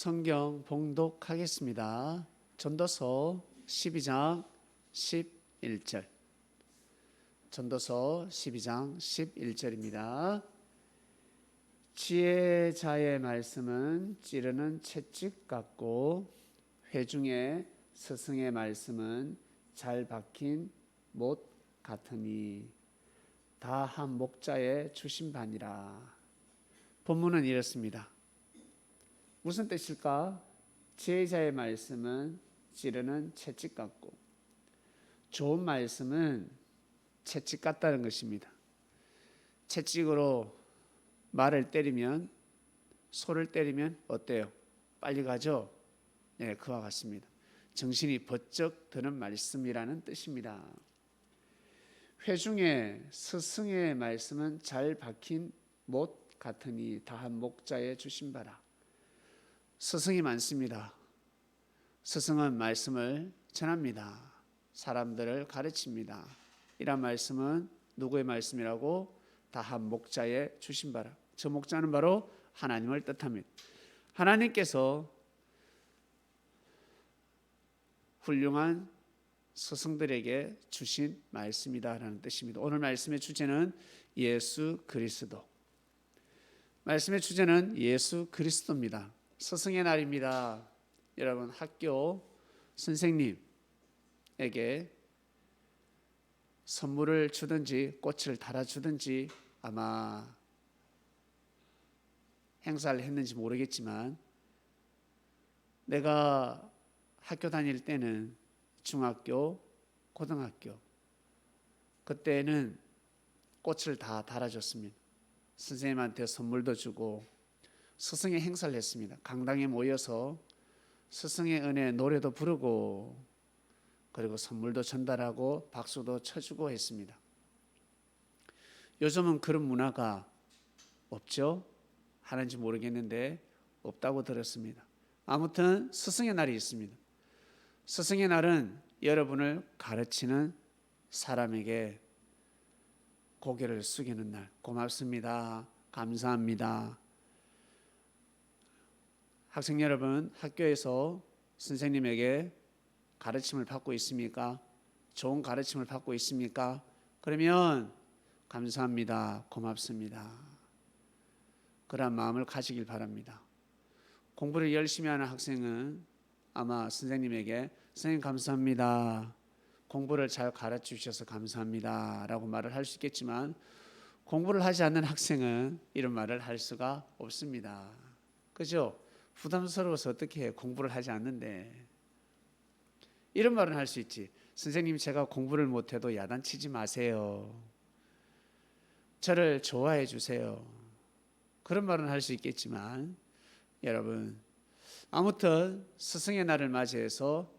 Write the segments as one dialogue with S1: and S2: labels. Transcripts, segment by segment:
S1: 성경 봉독하겠습니다. 전도서 12장 11절. 전도서 12장 11절입니다. 지혜자의 말씀은 찌르는 채찍 같고 회중의 스승의 말씀은 잘 박힌 못 같으니 다 한 목자의 주신 바니라. 본문은 이렇습니다. 무슨 뜻일까? 지혜자의 말씀은 찌르는 채찍 같고 좋은 말씀은 채찍 같다는 것입니다. 채찍으로 말을 때리면, 소를 때리면 어때요? 빨리 가죠? 네, 그와 같습니다. 정신이 번쩍 드는 말씀이라는 뜻입니다. 회중의 스승의 말씀은 잘 박힌 못 같으니 다한 목자의 주신 바라. 스승이 많습니다. 스승은 말씀을 전합니다. 사람들을 가르칩니다. 이런 말씀은 누구의 말씀이라고? 다한 목자의 주신 바라. 저 목자는 바로 하나님을 뜻합니다. 하나님께서 훌륭한 스승들에게 주신 말씀이다라는 뜻입니다. 오늘 말씀의 주제는 예수 그리스도. 말씀의 주제는 예수 그리스도입니다. 스승의 날입니다. 여러분, 학교 선생님에게 선물을 주든지 꽃을 달아주든지 아마 행사를 했는지 모르겠지만, 내가 학교 다닐 때는 중학교, 고등학교 그때는 꽃을 다 달아줬습니다. 선생님한테 선물도 주고 스승의 행사를 했습니다. 강당에 모여서 스승의 은혜 노래도 부르고 그리고 선물도 전달하고 박수도 쳐주고 했습니다. 요즘은 그런 문화가 없죠? 하는지 모르겠는데 없다고 들었습니다. 아무튼 스승의 날이 있습니다. 스승의 날은 여러분을 가르치는 사람에게 고개를 숙이는 날. 고맙습니다. 감사합니다. 학생 여러분, 학교에서 선생님에게 가르침을 받고 있습니까? 좋은 가르침을 받고 있습니까? 그러면 감사합니다. 고맙습니다. 그런 마음을 가지길 바랍니다. 공부를 열심히 하는 학생은 아마 선생님에게 선생님 감사합니다. 공부를 잘 가르쳐 주셔서 감사합니다. 라고 말을 할 수 있겠지만, 공부를 하지 않는 학생은 이런 말을 할 수가 없습니다. 그죠? 부담스러워서 어떻게 해? 공부를 하지 않는데. 이런 말은 할 수 있지. 선생님, 제가 공부를 못해도 야단치지 마세요. 저를 좋아해 주세요. 그런 말은 할 수 있겠지만, 여러분, 아무튼 스승의 날을 맞이해서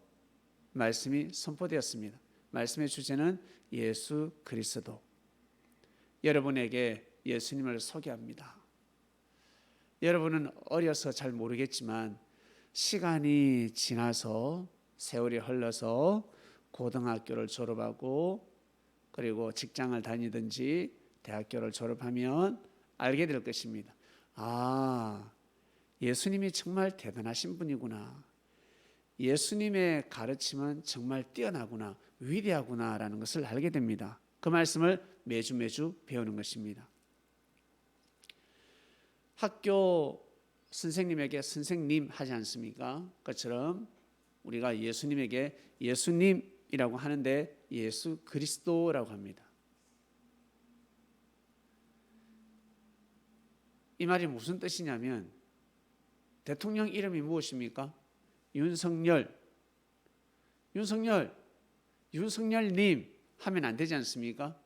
S1: 말씀이 선포되었습니다. 말씀의 주제는 예수 그리스도. 여러분에게 예수님을 소개합니다. 여러분은 어려서 잘 모르겠지만 시간이 지나서 세월이 흘러서 고등학교를 졸업하고 그리고 직장을 다니든지 대학교를 졸업하면 알게 될 것입니다. 아, 예수님이 정말 대단하신 분이구나. 예수님의 가르침은 정말 뛰어나구나, 위대하구나라는 것을 알게 됩니다. 그 말씀을 매주 배우는 것입니다. 학교 선생님에게 선생님 하지 않습니까? 그처럼 우리가 예수님에게 예수님이라고 하는데 예수 그리스도라고 합니다. 이 말이 무슨 뜻이냐면, 대통령 이름이 무엇입니까? 윤석열님 하면 안 되지 않습니까?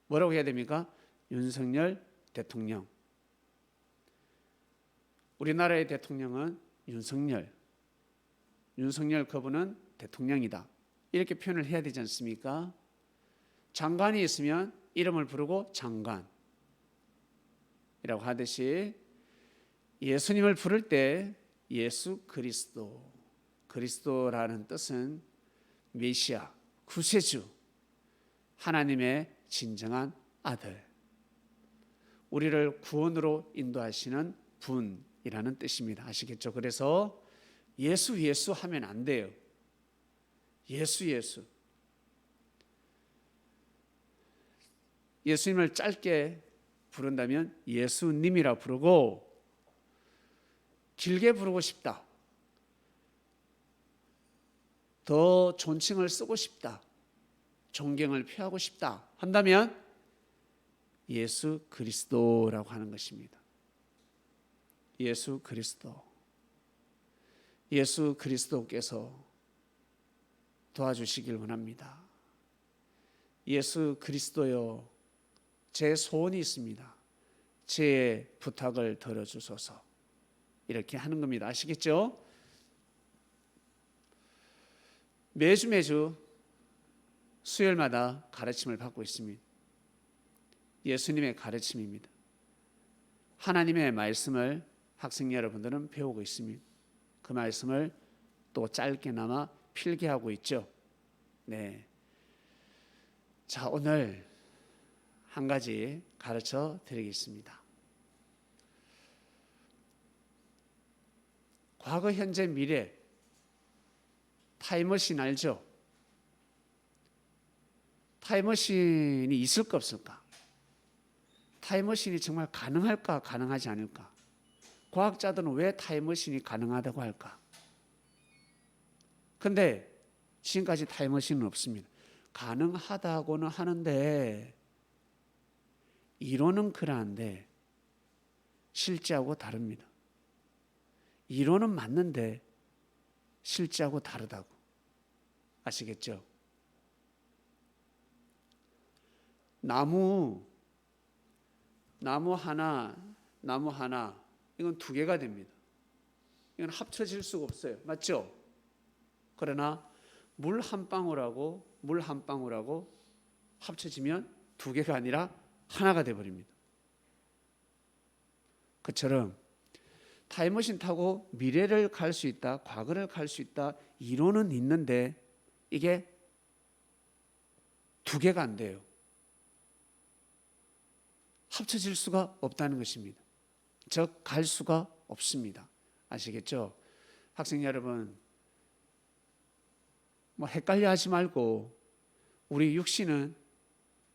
S1: 뭐라고 해야 됩니까? 윤석열 대통령. 우리나라의 대통령은 윤석열 그분은 대통령이다. 이렇게 표현을 해야 되지 않습니까? 장관이 있으면 이름을 부르고 장관이라고 하듯이 예수님을 부를 때 예수 그리스도라는 뜻은 메시아, 구세주, 하나님의 진정한 아들, 우리를 구원으로 인도하시는 분, 뜻입니다. 아시겠죠? 그래서 예수 예수 하면 안 돼요. 예수 예수. 예수님을 짧게 부른다면 예수님이라 부르고, 길게 부르고 싶다, 더 존칭을 쓰고 싶다, 존경을 표하고 싶다 한다면 예수 그리스도라고 하는 것입니다. 예수 그리스도. 예수 그리스도께서 도와주시길 원합니다. 예수 그리스도여, 제 소원이 있습니다. 제 부탁을 들어주소서. 이렇게 하는 겁니다. 아시겠죠? 매주 수요일마다 가르침을 받고 있습니다. 예수님의 가르침입니다. 하나님의 말씀을 학생 여러분들은 배우고 있습니다. 그 말씀을 또 짧게나마 필기하고 있죠. 네. 자, 오늘 한 가지 가르쳐 드리겠습니다. 과거, 현재, 미래, 타임머신 알죠? 타임머신이 있을까 없을까? 타임머신이 정말 가능할까 가능하지 않을까? 과학자들은 왜 타임머신이 가능하다고 할까? 근데 지금까지 타임머신은 없습니다. 가능하다고는 하는데 이론은 그러한데 실제하고 다릅니다. 이론은 맞는데 실제하고 다르다고. 아시겠죠? 나무 하나 이건 두 개가 됩니다. 이건 합쳐질 수가 없어요. 맞죠? 그러나 물 한 방울하고 물 한 방울하고 합쳐지면 두 개가 아니라 하나가 되어버립니다. 그처럼 타임머신 타고 미래를 갈 수 있다, 과거를 갈 수 있다, 이론은 있는데 이게 두 개가 안 돼요. 합쳐질 수가 없다는 것입니다. 즉 갈 수가 없습니다. 아시겠죠? 학생 여러분, 헷갈려 하지 말고, 우리 육신은,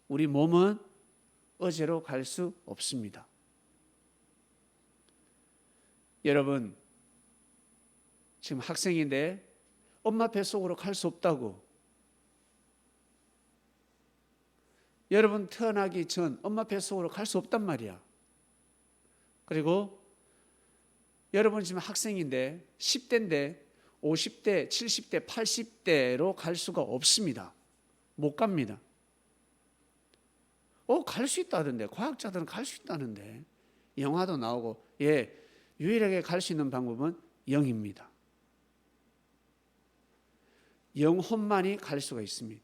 S1: 우리 몸은 어제로 갈 수 없습니다. 여러분, 지금 학생인데 엄마 뱃속으로 갈 수 없다고. 여러분 태어나기 전 엄마 뱃속으로 갈 수 없단 말이야. 그리고 여러분 지금 학생인데 10대인데 50대, 70대, 80대로 갈 수가 없습니다. 못 갑니다. 갈 수 있다던데. 과학자들은 갈 수 있다는데. 영화도 나오고. 유일하게 갈 수 있는 방법은 영입니다. 영혼만이 갈 수가 있습니다.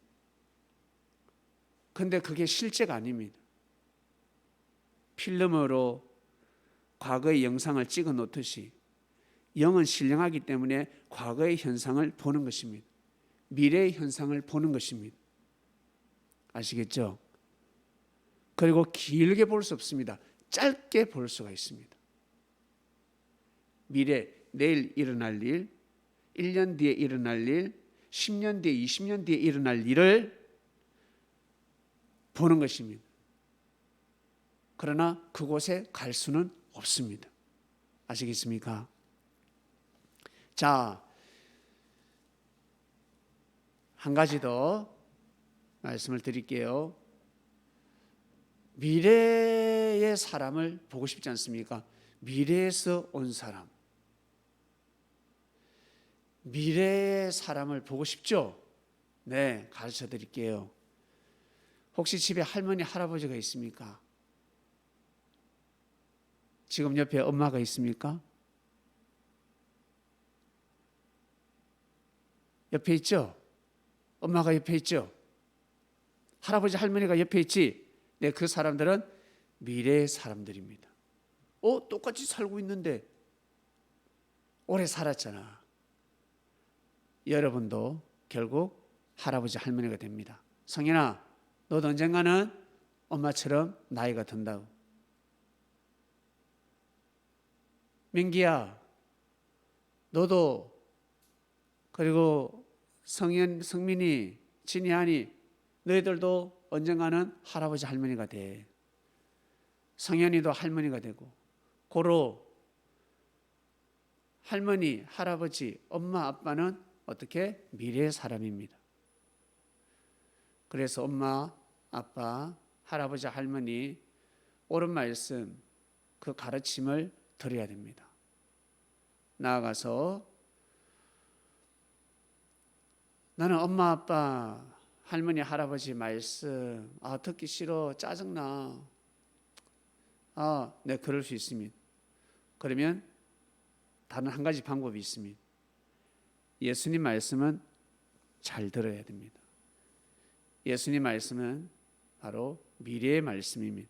S1: 근데 그게 실제가 아닙니다. 필름으로 과거의 영상을 찍어 놓듯이 영은 신령하기 때문에 과거의 현상을 보는 것입니다. 미래의 현상을 보는 것입니다. 아시겠죠? 그리고 길게 볼 수 없습니다. 짧게 볼 수가 있습니다. 미래, 내일 일어날 일, 1년 뒤에 일어날 일, 10년 뒤에, 20년 뒤에 일어날 일을 보는 것입니다. 그러나 그곳에 갈 수는 없습니다. 아시겠습니까? 자, 한 가지 더 말씀을 드릴게요. 미래의 사람을 보고 싶지 않습니까? 미래에서 온 사람. 미래의 사람을 보고 싶죠? 네, 가르쳐 드릴게요. 혹시 집에 할머니, 할아버지가 있습니까? 지금 옆에 엄마가 있습니까? 옆에 있죠? 엄마가 옆에 있죠? 할아버지, 할머니가 옆에 있지? 네, 그 사람들은 미래의 사람들입니다. 똑같이 살고 있는데 오래 살았잖아. 여러분도 결국 할아버지, 할머니가 됩니다. 성현아, 너도 언젠가는 엄마처럼 나이가 든다고. 민기야, 너도, 그리고 성민이, 진희안이, 너희들도 언젠가는 할아버지 할머니가 돼. 성현이도 할머니가 되고, 고로 할머니, 할아버지, 엄마, 아빠는 어떻게? 미래의 사람입니다. 그래서 엄마, 아빠, 할아버지, 할머니 옳은 말씀, 그 가르침을 드려야 됩니다. 나아가서 나는 엄마, 아빠, 할머니, 할아버지 말씀 듣기 싫어, 짜증나. 네, 그럴 수 있습니다. 그러면 다른 한 가지 방법이 있습니다. 예수님 말씀은 잘 들어야 됩니다. 예수님 말씀은 바로 미래의 말씀입니다.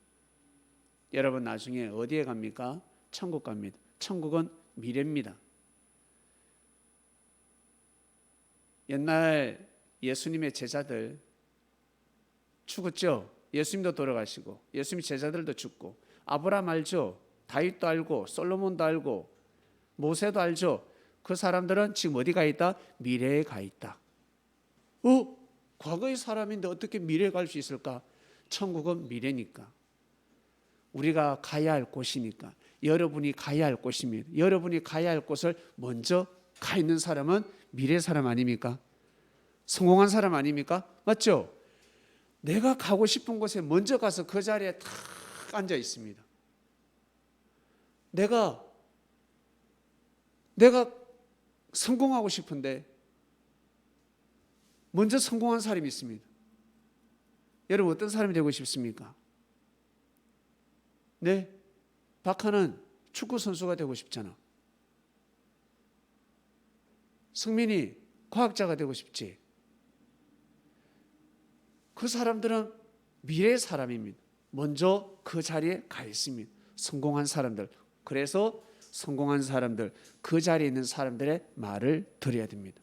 S1: 여러분 나중에 어디에 갑니까? 천국 갑니다. 천국은 미래입니다. 옛날 예수님의 제자들 죽었죠. 예수님도 돌아가시고 예수님 제자들도 죽고, 아브라함 알죠? 다윗도 알고 솔로몬도 알고 모세도 알죠? 그 사람들은 지금 어디 가 있다? 미래에 가 있다. 과거의 사람인데 어떻게 미래에 갈 수 있을까? 천국은 미래니까, 우리가 가야 할 곳이니까, 여러분이 가야 할 곳입니다. 여러분이 가야 할 곳을 먼저 가 있는 사람은 미래 사람 아닙니까? 성공한 사람 아닙니까? 맞죠? 내가 가고 싶은 곳에 먼저 가서 그 자리에 탁 앉아 있습니다. 내가 성공하고 싶은데 먼저 성공한 사람이 있습니다. 여러분 어떤 사람이 되고 싶습니까? 네, 박하는 축구 선수가 되고 싶잖아. 승민이 과학자가 되고 싶지. 그 사람들은 미래의 사람입니다. 먼저 그 자리에 가 있습니다. 성공한 사람들. 그래서 성공한 사람들, 그 자리에 있는 사람들의 말을 들어야 됩니다.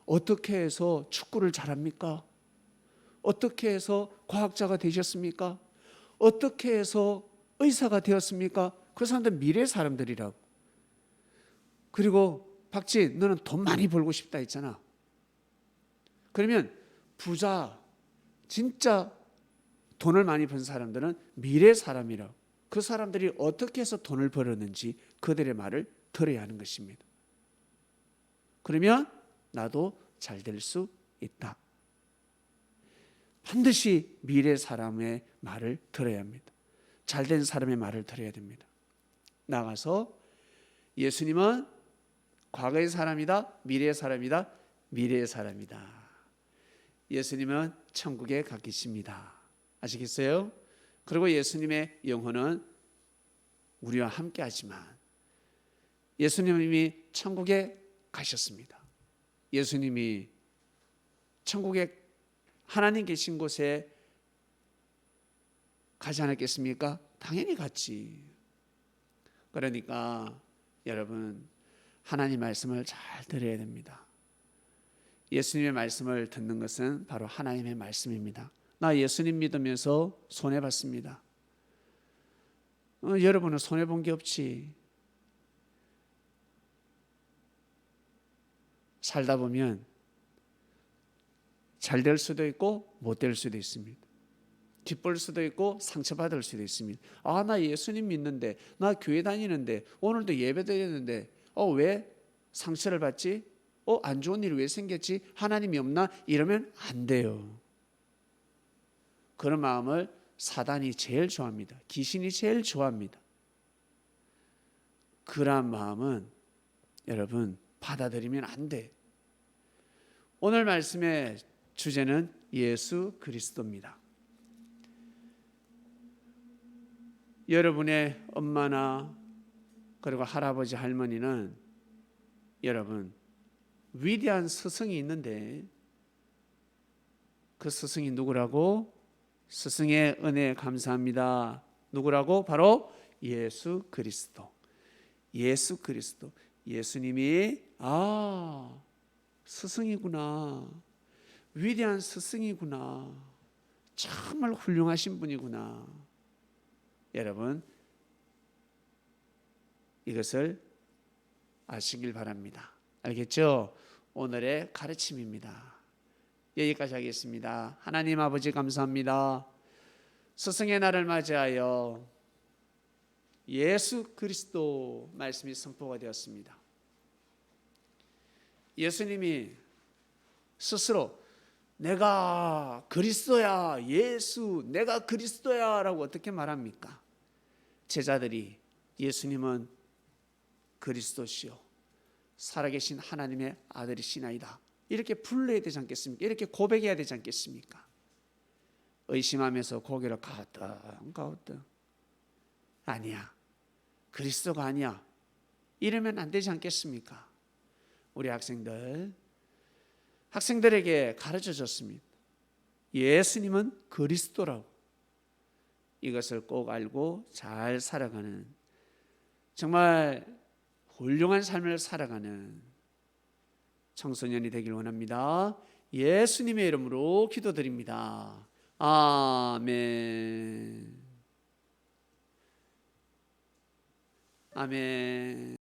S1: 어떻게 해서 축구를 잘합니까? 어떻게 해서 과학자가 되셨습니까? 어떻게 해서 의사가 되었습니까? 그 사람들 미래의 사람들이라고. 그리고 박진, 너는 돈 많이 벌고 싶다 했잖아. 그러면 부자, 진짜 돈을 많이 번 사람들은 미래의 사람이라고. 그 사람들이 어떻게 해서 돈을 벌었는지 그들의 말을 들어야 하는 것입니다. 그러면 나도 잘 될 수 있다. 반드시 미래 사람의 말을 들어야 합니다. 잘된 사람의 말을 들어야 됩니다. 나가서 예수님은 과거의 사람이다, 미래의 사람이다, 미래의 사람이다. 예수님은 천국에 가 계십니다. 아시겠어요? 그리고 예수님의 영혼은 우리와 함께 하지만 예수님이 천국에 가셨습니다. 예수님이 천국에 하나님 계신 곳에 가지 않았겠습니까? 당연히 갔지. 그러니까 여러분 하나님 말씀을 잘 들어야 됩니다. 예수님의 말씀을 듣는 것은 바로 하나님의 말씀입니다. 나 예수님 믿으면서 손해봤습니다. 여러분은 손해본 게 없지. 살다 보면 잘 될 수도 있고 못 될 수도 있습니다. 기쁠 수도 있고 상처받을 수도 있습니다. 나 예수님 믿는데, 나 교회 다니는데, 오늘도 예배 드리는데 왜 상처를 받지? 안 좋은 일이 왜 생겼지? 하나님이 없나? 이러면 안 돼요. 그런 마음을 사단이 제일 좋아합니다. 귀신이 제일 좋아합니다. 그러한 마음은 여러분 받아들이면 안 돼. 오늘 말씀의 주제는 예수 그리스도입니다. 여러분의 엄마나 그리고 할아버지 할머니는 여러분 위대한 스승이 있는데 그 스승이 누구라고? 스승의 은혜에 감사합니다. 누구라고? 바로 예수 그리스도. 예수 그리스도. 예수님이 스승이구나. 위대한 스승이구나. 정말 훌륭하신 분이구나. 여러분 이것을 아시길 바랍니다. 알겠죠? 오늘의 가르침입니다. 여기까지 하겠습니다. 하나님 아버지 감사합니다. 스승의 날을 맞이하여 예수 그리스도 말씀이 선포가 되었습니다. 예수님이 스스로 내가 그리스도야, 예수, 내가 그리스도야 라고 어떻게 말합니까? 제자들이 예수님은 그리스도시요 살아계신 하나님의 아들이시나이다 이렇게 불러야 되지 않겠습니까? 이렇게 고백해야 되지 않겠습니까? 의심하면서 고개를 가우뚱 아니야, 그리스도가 아니야 이러면 안 되지 않겠습니까? 우리 학생들에게 가르쳐 줬습니다. 예수님은 그리스도라고. 이것을 꼭 알고 잘 살아가는, 정말 훌륭한 삶을 살아가는 청소년이 되길 원합니다. 예수님의 이름으로 기도드립니다. 아멘. 아멘.